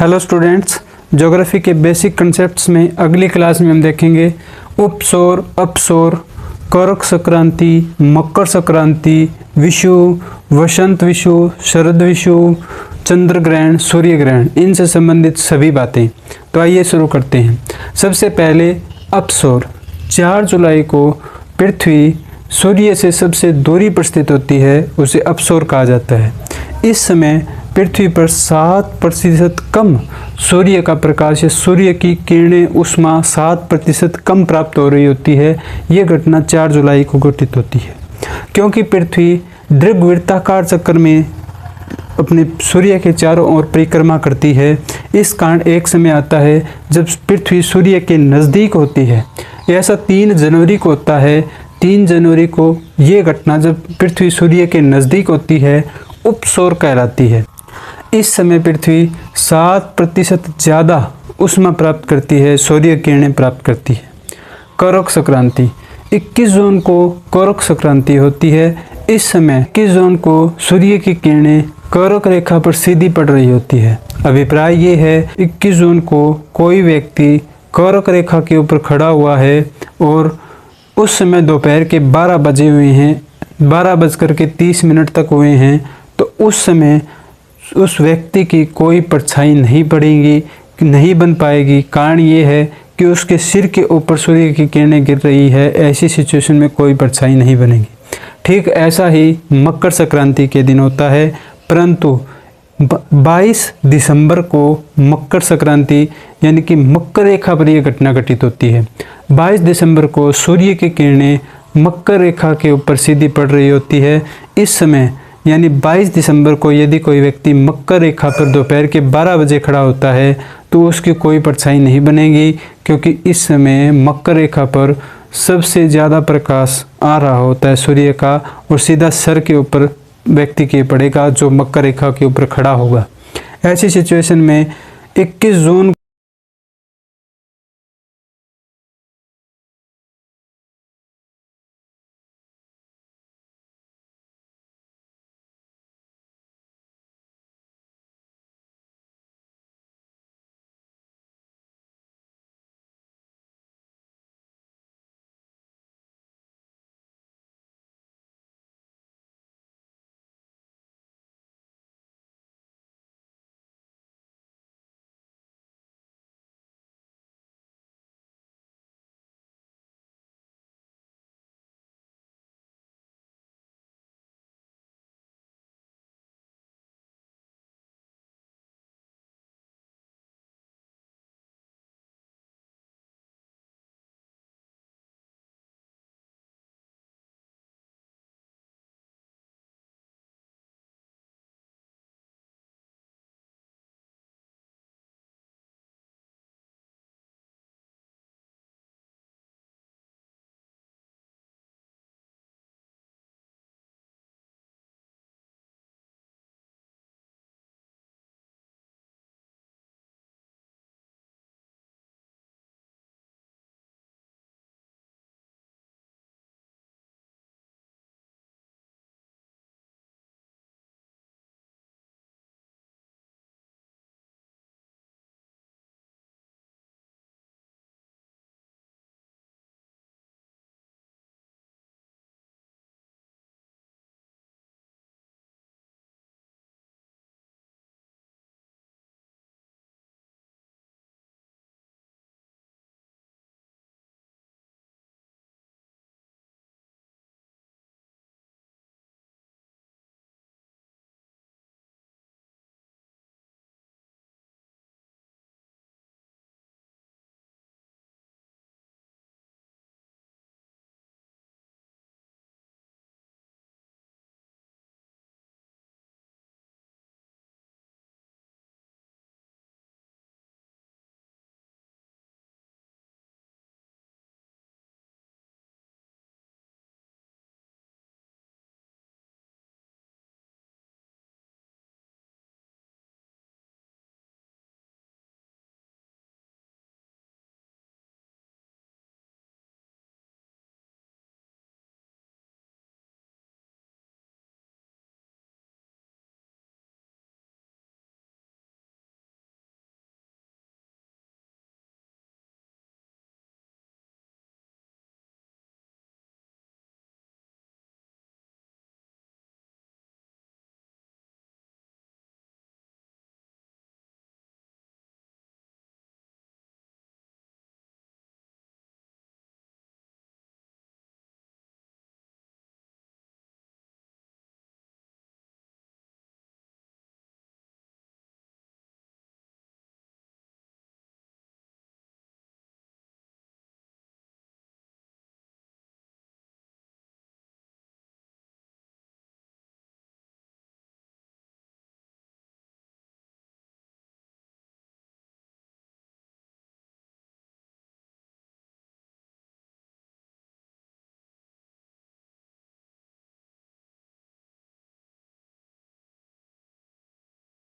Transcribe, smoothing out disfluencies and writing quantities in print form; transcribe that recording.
Hello students, geography के basic concepts में अगली क्लास में हम देखेंगे उपसौर, अपसौर, करक संक्रांति, मकर संक्रांति, विषु, वसंत विषु, शरद विषु, चंद्र ग्रहण, सूर्य ग्रहण, इनसे संबंधित सभी बातें। तो आइए शुरू करते हैं। सबसे पहले अपसौर। 4 जुलाई को पृथ्वी सूर्य से सबसे दूरी पर स्थित होती है, उसे अपसौर कहा जाता है। इस समय पृथ्वी पर 7% कम सूर्य का प्रकाश या सूर्य की किरणें उष्मा 7% कम प्राप्त हो रही होती है। ये घटना 4 जुलाई को घटित होती है। क्योंकि पृथ्वी दीर्घवृत्ताकार चक्कर में अपने सूर्य के चारों ओर परिक्रमा करती है, इस कारण एक समय आता है जब पृथ्वी सूर्य के नज़दीक होती है। ऐसा 3 जनवरी को होता है। 3 जनवरी को ये घटना जब पृथ्वी सूर्य के नज़दीक होती है उपसौर कहलाती है। इस समय पृथ्वी 7% ज़्यादा उष्मा प्राप्त करती है, सूर्य किरणें प्राप्त करती है। करक संक्रांति। 21 जून को करक संक्रांति होती है। इस समय 21 जून को सूर्य की किरणें करक रेखा पर सीधी पड़ रही होती है। अभिप्राय ये है 21 जून को कोई व्यक्ति करक रेखा के ऊपर खड़ा हुआ है और उस समय दोपहर के 12 बजे हुए हैं, 12:30 तक हुए हैं, तो उस समय उस व्यक्ति की कोई परछाई नहीं पड़ेगी, नहीं बन पाएगी। कारण ये है कि उसके सिर के ऊपर सूर्य की किरणें गिर रही है। ऐसी सिचुएशन में कोई परछाई नहीं बनेगी। ठीक ऐसा ही मकर संक्रांति के दिन होता है, परंतु 22 दिसंबर को मकर संक्रांति यानी कि मकर रेखा पर यह घटना घटित होती है। 22 दिसंबर को सूर्य की किरणें मकर रेखा के ऊपर सीधी पड़ रही होती है। इस समय यानी 22 दिसंबर को यदि कोई व्यक्ति मकर रेखा पर दोपहर के 12 बजे खड़ा होता है तो उसकी कोई परछाई नहीं बनेगी, क्योंकि इस समय मकर रेखा पर सबसे ज़्यादा प्रकाश आ रहा होता है सूर्य का और सीधा सर के ऊपर व्यक्ति के पड़ेगा जो मकर रेखा के ऊपर खड़ा होगा। ऐसी सिचुएशन में 21 जून